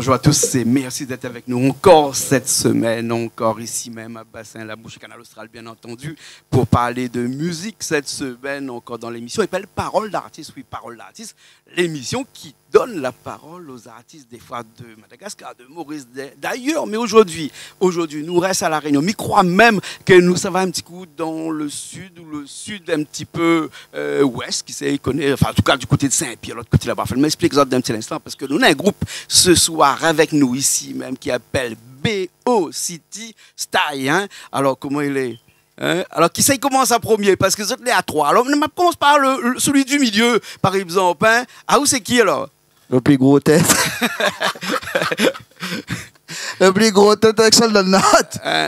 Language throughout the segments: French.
Bonjour à tous et merci d'être avec nous encore cette semaine, encore ici même à Bassin-la-Bouche, Canal Austral bien entendu, pour parler de musique cette semaine, encore dans l'émission. Elle s'appelle Parole d'artiste, oui, Parole d'artiste, l'émission qui donne la parole aux artistes des fois de Madagascar, de Maurice, d'ailleurs. Mais aujourd'hui, nous reste à La Réunion. Mais crois même que nous, ça va un petit coup dans le sud, ou le sud un petit peu ouest, qui sait, connaît, enfin en tout cas du côté de Saint-Pierre, l'autre côté là-bas. Je m'explique ça d'un petit instant, parce que nous avons un groupe ce soir avec nous ici même qui appelle BO City Style. Hein? Alors comment il est? Hein? Alors, qui sait commence à premier? Parce que vous êtes à trois. Alors, on commence par celui du milieu, par exemple. Hein? Ah, où c'est qui alors? Le plus gros tête. Le plus gros tête avec celle de note.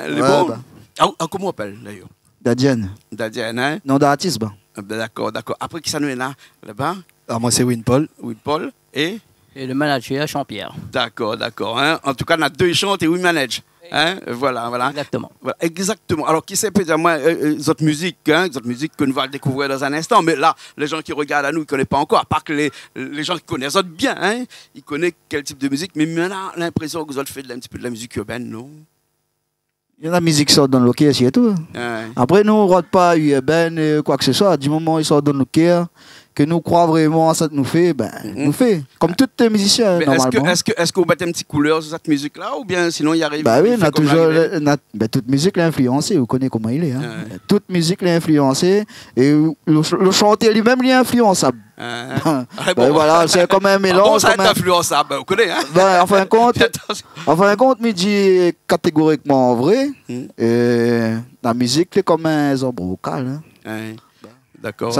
Les bons. Bah. Ah, comment on appelle d'ailleurs? Dadienne. Dadienne, hein? Nom d'artiste, bah. D'accord, d'accord. Après, qui ça nous est là-bas? Alors, moi, c'est Winpaul. Winpaul et le manager, Jean-Pierre. D'accord, d'accord. Hein? En tout cas, on a deux chantes et oui, manage. Hein? Voilà, voilà. Exactement. Voilà, exactement. Alors, qui sait peut-être moi, votre musique que nous allons découvrir dans un instant, mais là, les gens qui regardent à nous, ils ne connaissent pas encore, à part que les gens qui connaissent autres bien, hein? Ils connaissent quel type de musique, mais maintenant, l'impression que vous avez fait un petit peu de la musique urbaine, non? Il y a la musique qui sort dans le cœur, c'est tout. Ouais. Après, nous, on ne rate pas urbaine, quoi que ce soit. Du moment où il sort dans le cœur, que nous croyons vraiment à ça que nous fait, ben, nous fait. Comme tous les musiciens, mais normalement. Est-ce que vous mettez un petit couleur sur cette musique-là, ou bien sinon il y arrive? Bah oui, on a toujours. Toute musique l'a influencé, vous connaissez comment il est. Hein. Toute musique l'a influencé, et le chanteur lui-même l'a influençable. Bon, voilà, c'est comme un mélange. Bon, ça est influençable, vous connaissez, hein? Ben, en fin de compte, me dit catégoriquement vrai, la musique, c'est comme un arbre vocal. Hein. D'accord.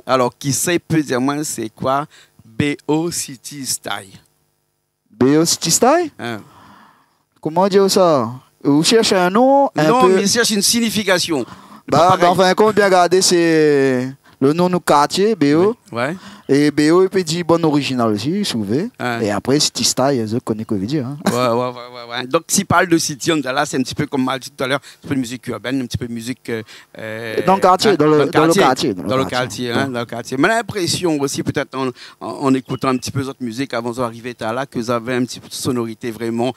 Alors, qui sait peut dire moi, c'est quoi BO City Style? BO City Style? Comment dire ça? Vous cherchez un nom? Non, mais il cherche une signification. En fin de compte, bien regarder, c'est le nom du quartier, BO. Ouais. Et BO, il peut dire bon original aussi, souvent. Et après, City Style, je connais quoi veut dire. Hein. Ouais. Donc, s'il parle de City, là, c'est un petit peu comme m'a dit tout à l'heure, un petit peu de musique urbaine, un petit peu de musique. Dans le quartier, dans le quartier. Dans le quartier. Mais l'impression aussi, peut-être en écoutant un petit peu votre musique avant d'arriver là, que vous avez un petit peu de sonorité vraiment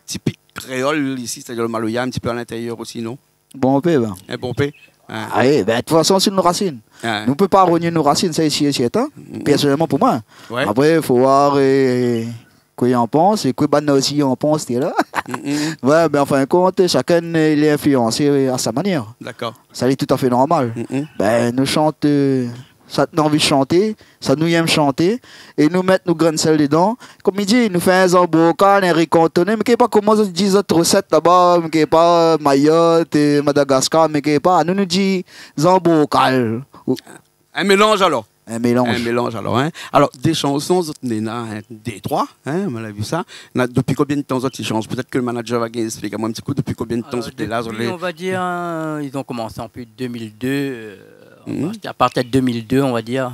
typique créole ici, c'est-à-dire le maloya, un petit peu à l'intérieur aussi, non? Bon P, ben. Bon P. Oui, de toute façon, c'est nos racines. Nous ne pouvons pas renier nos racines, ça ici et c'est personnellement pour moi. Ouais. Après, il faut voir quoi il en pense et quoi aussi en pense. Là. Ouais, mais en fin de compte, chacun il est influencé à sa manière. D'accord. Ça est tout à fait normal. Ben, nous chantons, ça nous envie de chanter, ça nous aime chanter, et nous mettre nos graines de sel dedans. Comme il dit, nous fait un zambocal, un riz cantonné, mais qui n'est pas comment on dit autres recettes là-bas, mais qui n'est pas Mayotte et Madagascar, mais qui n'est pas. Nous dit zambocal. Un mélange alors. Un mélange alors. Hein. Alors, des chansons, des trois, hein, on a vu ça. Depuis combien de temps ils changent? Peut-être que le manager va expliquer à moi un petit coup, depuis combien de temps c'était là? On va dire, ils ont commencé en plus de 2002. À partir de 2002, on va dire.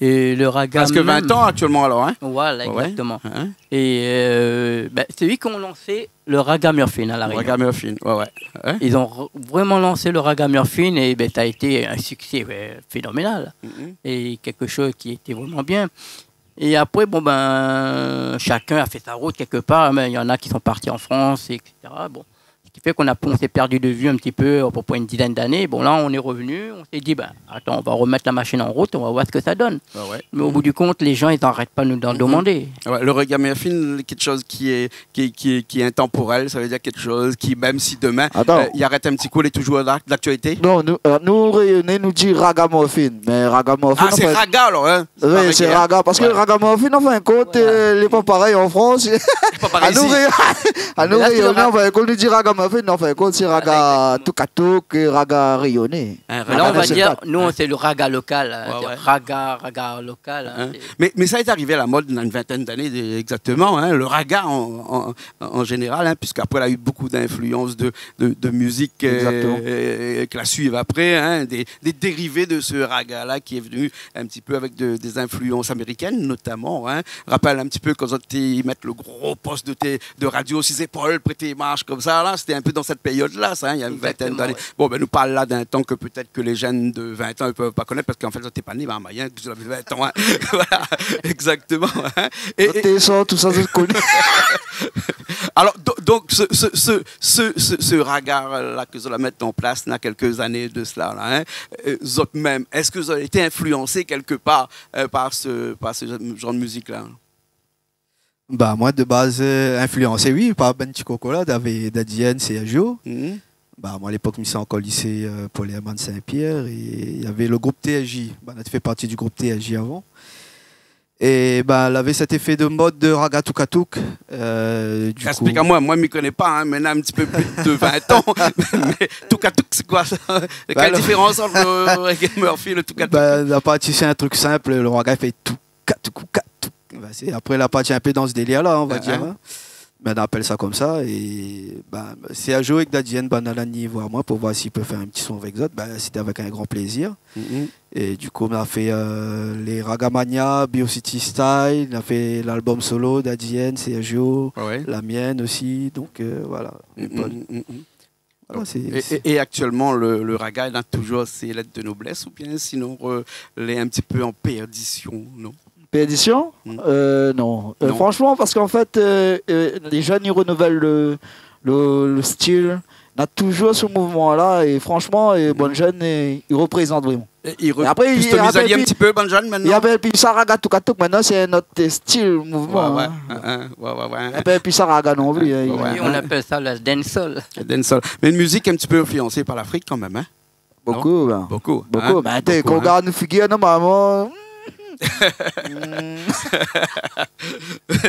Et le raga. Presque 20 ans actuellement, alors. Hein? Voilà, exactement. Ouais. Et c'est eux qui ont lancé le Ragamuffin à La Réunion. Ragamuffin, ouais. Ils ont vraiment lancé le Ragamuffin et ça a été un succès phénoménal. Et quelque chose qui était vraiment bien. Et après, chacun a fait sa route quelque part. Mais il y en a qui sont partis en France, etc. Bon. Ce qui fait on s'est perdu de vue un petit peu pour une dizaine d'années. Bon, là, on est revenu, on s'est dit, attends, on va remettre la machine en route, on va voir ce que ça donne. Mais au bout du compte, les gens, ils n'arrêtent pas de nous en demander. Ouais, le Ragamuffin, quelque chose qui est intemporel, ça veut dire quelque chose qui, même si demain, il arrête un petit coup, il est toujours d'actualité. Non, nous Réunionnais, nous dit Ragamuffin. Mais Ragamuffin. Ah, c'est Raga, alors, hein? Oui, c'est Raga. Parce que Ragamuffin, en fin de compte, il n'est pas pareil en France. Pas pareil ici. À nous Réunionnais, en fin de compte, nous dit Ragamuffin. En fait, c'est raga Tukatuk et raga rayonné. Là, on va dire, nous, c'est le raga local. Raga local. Mais ça est arrivé à la mode dans une vingtaine d'années exactement. Hein, le raga en général, hein, puisqu'après, il a eu beaucoup d'influences de musique qui la suivent après. Hein, des dérivés de ce raga-là qui est venu un petit peu avec des influences américaines, notamment. Hein. Rappelle un petit peu quand ils mettent le gros poste de radio, 6 épaules, prêter marche comme ça. Là, c'était un peu dans cette période-là, ça, hein, il y a une vingtaine d'années. Ouais. Bon, ben, nous parle là d'un temps que peut-être que les jeunes de 20 ans ne peuvent pas connaître, parce qu'en fait, t'es pas né, ben, Mayen, tu avais 20 ans. Hein. Voilà, exactement. Hein. Et ça, tout ça, je connais. Alors, donc, ce raga-là que vous allez mettre en place, il y a quelques années de cela, là, hein, vous même, est-ce que vous avez été influencé quelque part par ce genre de musique-là? Bah, moi, de base, influencé, oui, par Ben Chicocola, d'Adienne, c'est Agio. Bah, moi, à l'époque, je suis encore au lycée Paul Hermann Saint-Pierre. Et il y avait le groupe TSJ. Bah, on a fait partie du groupe TSJ avant. Et bah, elle avait cet effet de mode de raga tukatuk. Explique-moi, moi, je ne m'y connais pas, hein, maintenant un petit peu plus de 20 ans. Mais tukatuk, c'est quoi ça? Quelle différence entre le reggae Murphy et le tukatuk? Bah, la partie, c'est un truc simple. Le raga fait tukatuk. Bah, après, la partie un peu dans ce délire-là, on va dire. Hein. Ben, on appelle ça comme ça. Et ben, c'est à jouer avec Dadien Banalani, voir moi, pour voir s'il peut faire un petit son avec Zot. Ben, c'était avec un grand plaisir. Et du coup, on a fait les Ragamania, Biocity Style, on a fait l'album solo d'Adien, Sergio, la mienne aussi. Donc voilà. Alors, et actuellement, le raga, il a toujours ses lettres de noblesse, ou bien sinon, il est un petit peu en perdition, non? Perdition non. Franchement, parce qu'en fait, les jeunes, ils renouvellent le style. On a toujours ce mouvement-là. Et franchement, Bonne Jeune, ils représentent vraiment. Après, il customise un petit peu Bonne Jeune maintenant. Il y avait puis ça raga tout katuk. Maintenant, c'est notre style mouvement. Et puis ça raga non plus. On appelle ça la dancehall. Mais une musique un petit peu influencée par l'Afrique quand même. Hein? Beaucoup. Beaucoup. Mais quand on regarde nous figure, normalement.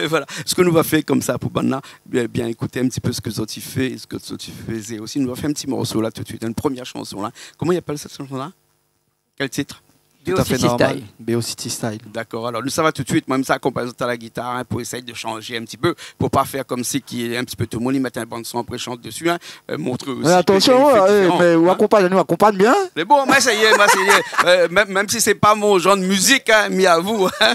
Voilà. Ce que nous va faire comme ça pour Banna, bien écouter un petit peu ce que Zoti fait et ce que Zoti faisait aussi. Nous va faire un petit morceau là tout de suite, une première chanson là. Comment il appelle cette chanson là? Quel titre? Tout à fait normal. Beocity Style. D'accord, alors nous ça va tout de suite, moi-même ça accompagne à la guitare hein, pour essayer de changer un petit peu, pour pas faire comme si qui est un petit peu tout le monde, il met un bande son après chante dessus, hein, montre aussi. Mais attention, mais on accompagne bien. Mais bon, moi ça y est, même si c'est pas mon genre de musique, hein, mis à vous, hein,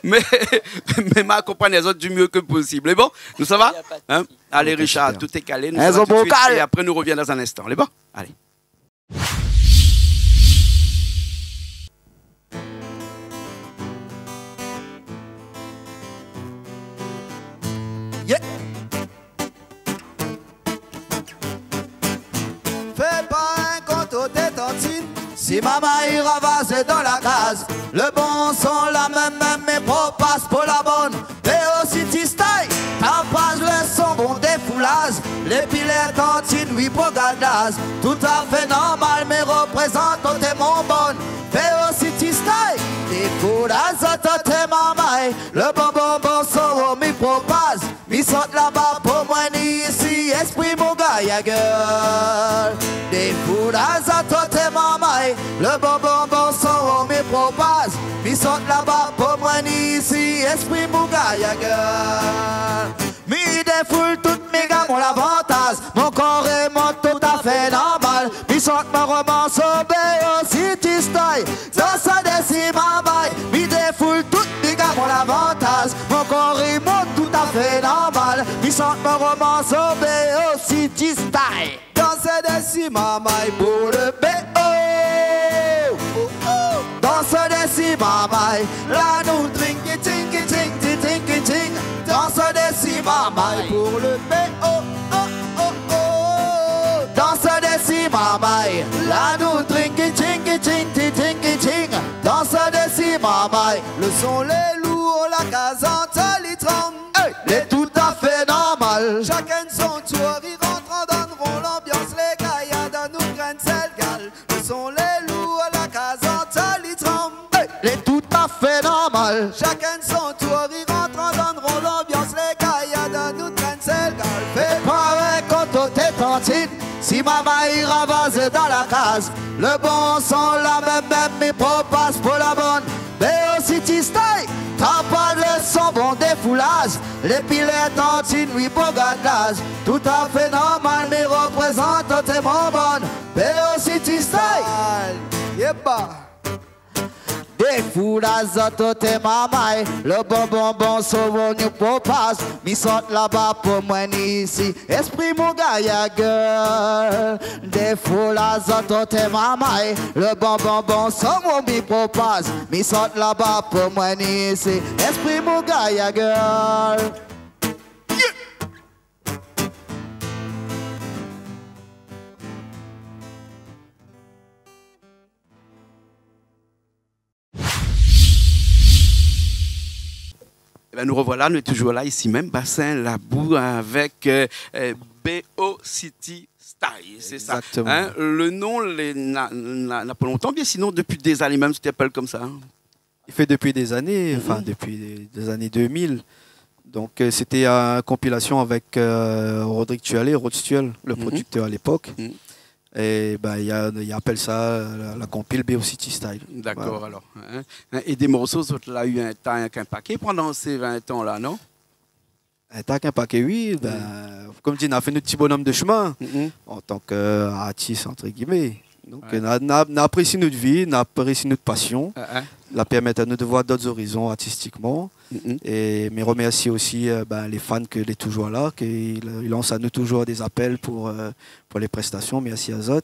mais m'accompagne les autres du mieux que possible. Et bon, nous ça va hein? Allez Richard, tout est calé, nous ça va tout de suite, et après nous reviens dans un instant. Les bon, allez. Yeah. Fais pas un compte aux tétantines. Si maman y ravase dans la case, le bon son la même mais passe pour la bonne. Beocity Style, t'en passes le son bon défoulage. Les pilets cantines, oui pour gardage. Tout à fait normal mais représente t'es mon bonne. Beocity Style, des foulages t'es maman. Le bon son mi propage. Mi saute là-bas pour moi ni ici, esprit mon gars, ya gueule. Des foulages t'es maman. Le bon son mi propage. Mi saute là-bas pour moi ni ici, esprit mon gars, ya gueule. Mi défoule toutes mes gars, mon l'avantage. Mon corps est mon tout à fait normal. Mi saute ma romance au Beocity Style. Dans sa décime à maille. Mi défoule toutes mes gars, mon l'avantage. Mon corps est mon tout à fait normal. Mi saute ma romance au Beocity Style. Dans sa décime à maille pour le B.O. Dans sa décime à maille. Là nous trinky tinky tinky tinky ting. Dans sa décime à maille pour le B.O. Dans sa décime à maille. Là nous trinky tinky tinky tinky ting. Dans sa décime à maille. Le son les lourds, la casante, l'itron. Les tout à fait normal. Chacun son tour, il rentre dans l'ambiance, les gars, y'a dans nous graines, c'est gal. Le son les lourds, la casante, l'itron. Les tout à fait normal. Chacun son tour, il rentre dans l'ambiance, les gars, y'a dans nous graines, c'est gal. Fais pas un compte t'es tantine. Si maman y ravase dans la case, le bon son la même mais passe pour la bonne. Beocity Style, t'as pas le son bon défoulage. Les pilets tantines, oui pour gardage. Tout à fait normal mais représente t'es mon bonne. Beocity Style, yépa. Des Des fous d'azote t'es mamaille, le bon sauvon nous propose. Mi saute là-bas pour moi ni ici, esprit mon gars ya girl. Des fous d'azote t'es mamaille, le bon sauvon mi propose. Mi saute là-bas pour moi ni ici, esprit mon gars ya girl. Eh ben, nous revoilà, nous sommes toujours là, ici même, Bassin Labou, avec BO City Style, c'est ça. Exactement. Hein? Le nom n'a pas longtemps, bien sinon depuis des années même, tu t'appelles comme ça. Hein? Il fait depuis des années, enfin depuis des années 2000. Donc c'était une compilation avec Rodrigue Tualé, Rod Stuel, le producteur à l'époque. Et ben, il appelle ça la compile BO City Style. D'accord, Voilà. alors. Hein? Et des morceaux, tu l'as eu un temps, un paquet pendant ces 20 ans-là, non? Un tac, un paquet, oui. Ben, comme je dis, on a fait notre petit bonhomme de chemin en tant qu'artiste, entre guillemets. Donc, on a apprécié notre vie, on a apprécié notre passion. La permet à nous de voir d'autres horizons artistiquement. Mais remercier aussi les fans qui sont toujours là, qui lancent à nous toujours des appels pour les prestations. Merci à Zot.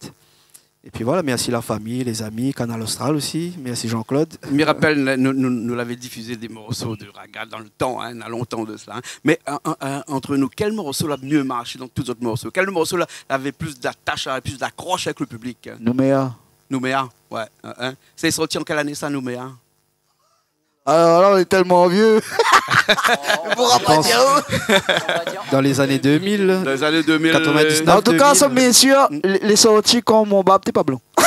Et puis voilà, merci la famille, les amis, Canal Austral aussi. Merci Jean-Claude. Je me rappelle, nous l'avons diffusé des morceaux de raga dans le temps, hein, il y a longtemps de cela. Hein. Mais entre nous, quel morceau l'a mieux marché dans tous les autres morceaux? Quel morceau avait plus d'attache, plus d'accroche avec le public? Nouméa, ouais. C'est sorti en quelle année ça, Nouméa? Alors là, on est tellement vieux. Dans les années 2000. Dans les années 2000. 99. En tout cas, 2000. ça, bien sûr, les sorties comme mon bab, t'es pas blanc. On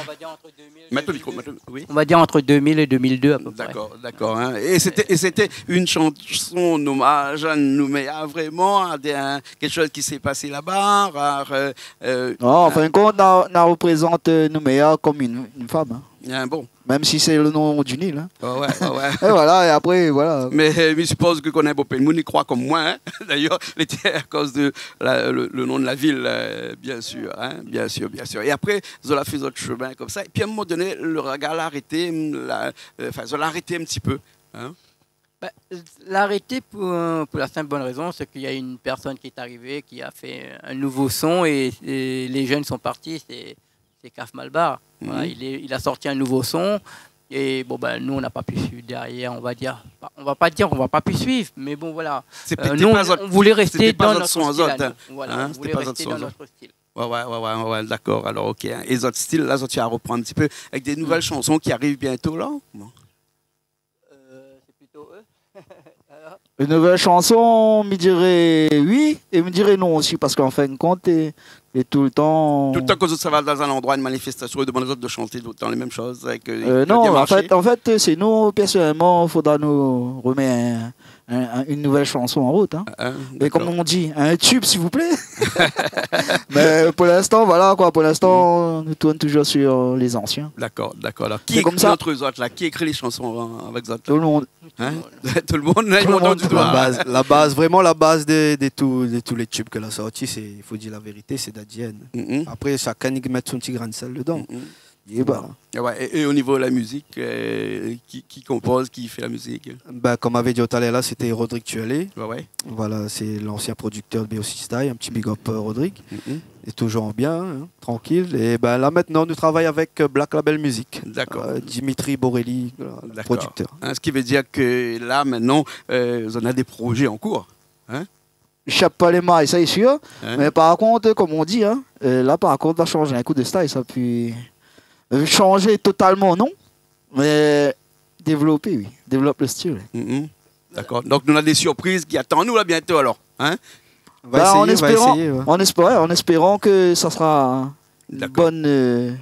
va dire entre 2000 Mets le micro, oui. On va dire entre 2000 et 2002 à peu près. D'accord. Hein. Et c'était une chanson en hommage à Nouméa, vraiment, à quelque chose qui s'est passé là-bas. Non, en fin de compte, on représente Nouméa comme une femme. Hein. Bon. Même si c'est le nom du Nil. Hein. Ouais. Et voilà, et après, voilà. Mais je suppose que qu'on a beaucoup de monde y croit comme moi. Hein. D'ailleurs, c'était à cause de le nom de la ville, bien sûr. Hein. Bien sûr. Et après, ils ont fait d'autres chemins comme ça. Et puis à un moment donné, le regard l'a arrêté, ils ont arrêté un petit peu. Hein. L'arrêter pour la simple bonne raison, c'est qu'il y a une personne qui est arrivée, qui a fait un nouveau son et les jeunes sont partis. C'est Caf Malbar. Voilà, il a sorti un nouveau son et nous on n'a pas pu suivre derrière, on va pas dire qu'on va pas pu suivre, mais bon voilà. Nous on voulait rester dans notre style. Voilà, on voulait rester dans notre style. Ouais, d'accord. Alors ok. Hein. Et les autres styles, là, tu vas reprendre un petit peu avec des nouvelles chansons qui arrivent bientôt là. C'est plutôt eux. Une nouvelle chanson, me dirait oui et me dirait non aussi parce qu'en fin de compte, et tout le temps. Tout le temps que ça va dans un endroit, une manifestation, et demande aux autres de chanter tout le temps les mêmes choses. Avec, non, en fait, c'est nous, personnellement, il faudra nous remettre une nouvelle chanson en route. Hein. Et comme on dit, un tube, s'il vous plaît. Mais pour l'instant, voilà quoi. Pour l'instant, nous tournons toujours sur les anciens. D'accord. Alors, qui écrit entre eux autres là? Qui écrit les chansons avec eux autres? Tout le monde. Hein? Tout le monde, là, ils m'ont du doigt. Vraiment la base de tous les tubes qu'elle a sortis, il faut dire la vérité, c'est Dadienne. Après, chacun y met son petit grain de sel dedans. Et au niveau de la musique, qui compose, qui fait la musique? Comme avait dit au là, c'était Rodrigue Tualé. Voilà, c'est l'ancien producteur de BO City Style, un petit big up Rodrigue. Et toujours bien, hein, tranquille. Et là maintenant, nous travaillons avec Black Label Music. D'accord. Dimitri Borelli, producteur. Hein, ce qui veut dire que là maintenant, on a des projets en cours. Hein? Je chape pas les mailles, ça est sûr. Mais par contre, comme on dit, hein, là par contre, on va changer un coup de style, ça puis. Changer totalement, non. Mais développer, oui. Développer le style. D'accord. Donc, nous avons des surprises qui attendent nous là bientôt alors. Hein? En espérant que ça sera une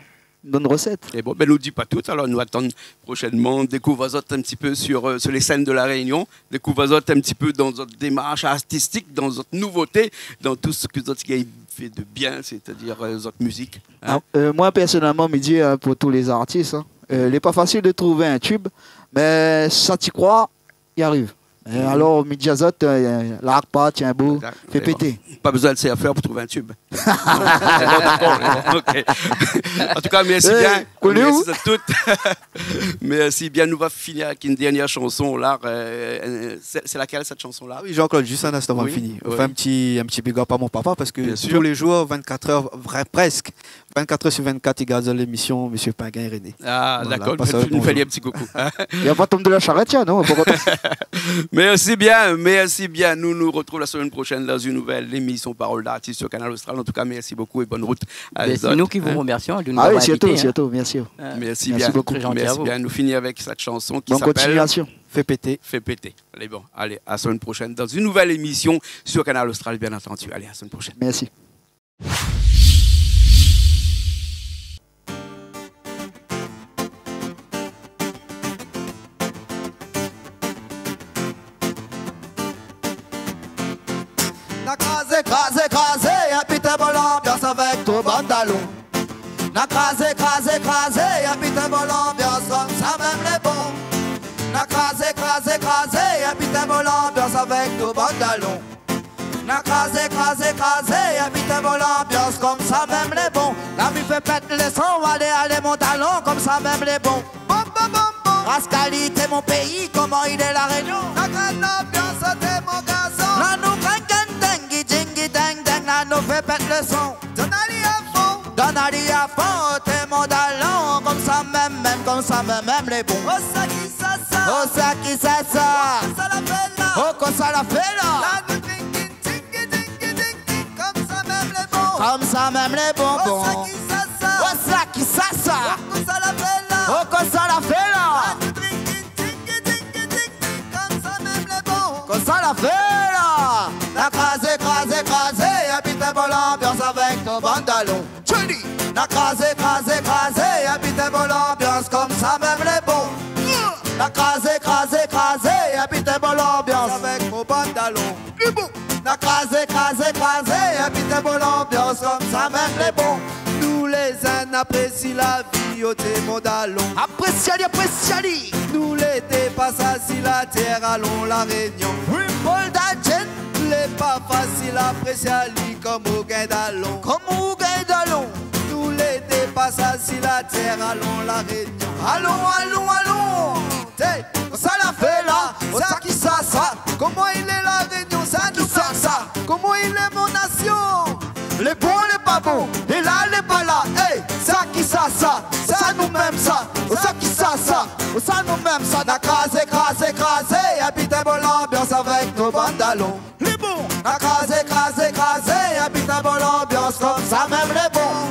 bonne recette. Et bon, nous dis pas tout. Alors, nous attendons prochainement. Découvre un petit peu sur les scènes de la Réunion. Découvre un petit peu dans notre démarche artistique, dans notre nouveauté, dans tout ce que notre qui fait de bien, c'est-à-dire notre musique. Hein? Moi, personnellement, me dis pour tous les artistes, il n'est pas facile de trouver un tube, mais ça t'y croit, il arrive. Alors, Midjazot, l'arc pas, tient beau, fait péter. Pas besoin de faire pour trouver un tube. Ok. En tout cas, merci bien. Merci à toutes. Merci bien. Nous allons finir avec une dernière chanson. Là, c'est laquelle cette chanson-là? Oui, Jean-Claude, juste un instant avant de finir. On fait un petit big up à mon papa parce que tous les jours, 24 heures, presque 24 heures sur 24, il garde l'émission Monsieur Pinguin et René. Ah, voilà, d'accord. Tu nous fais un petit coucou. Il n'y a pas tombe de la charrette, non? Merci bien, merci bien. Nous nous retrouvons la semaine prochaine dans une nouvelle émission Parole d'artiste sur Canal Austral. En tout cas, merci beaucoup et bonne route. C'est nous qui vous remercions de nous avoir invité. Surtout, bien sûr. Merci bien. Beaucoup. Merci bien. Nous finissons avec cette chanson qui s'appelle continuation. Fais péter. Fais péter. Allez, bon, allez, à la semaine prochaine dans une nouvelle émission sur Canal Austral, bien entendu. Allez, à la semaine prochaine. Merci. Écrasé, et puis t'es bon l'ambiance avec ton pantalon. N'a crasé, et puis t'es bon l'ambiance comme ça même les bons. N'a crasé, et puis t'es bon l'ambiance avec ton pantalon. N'a crasé, et puis t'es bon l'ambiance comme ça même les bons. La vie fait pète les sons, allez mon talon comme ça même les bons. Rascali, t'es mon pays, comment il est la Réunion? La grande ambiance, t'es mon garçon. La nous nous fait pète le son. Donali à fond, t'es mon talon. Comme ça même les bons. Oh ça qui ça ça. Oh ça qui ça ça. Oh qu'on ça la fait là. Comme ça même les bons. Comme ça même les bonbons. Oh ça qui ça ça. Oh qu'on ça la fait là. Oh qu'on ça la fait là. Comme ça même les bons. Qu'on ça la fait là. La crasé, et puis t'es bon l'ambiance avec ton pantalon. La crasé, et puis t'es bon l'ambiance comme ça même les bons. La crasé, et puis t'es bon l'ambiance avec mon pantalon. La crasé, et puis t'es bon l'ambiance comme ça même les bons. Nous les uns apprécient la vie au mon talon. Appréciali. Nous les dépasse assis la terre, allons la Réunion. Paul Dadjen. C'est pas facile à apprécier comme au gain d'allon. Nous les dépasse assis la terre, allons la Réunion. Allons. Hey, ça la fait là, ça qui ça. Comment il est la Réunion, ça qui ça. Comment il est mon nation. Les bons, les pas bons, et là, les pas là. Hey, ça qui ça. Ça nous même ça. Ça qui ça. Ça nous même ça. N'a crasé, et puis t'es bon l'ambiance avec nos pantalons. Les bons. N'a crasé, et puis t'es bon l'ambiance comme ça même les bons.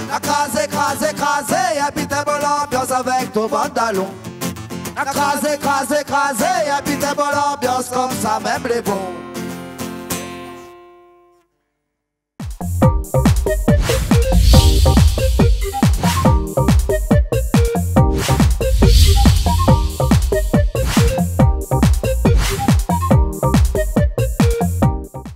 N'a crasé, et puis t'es bon l'ambiance avec ton pantalon. N'a crasé, et puis t'es bon l'ambiance comme ça même les bons.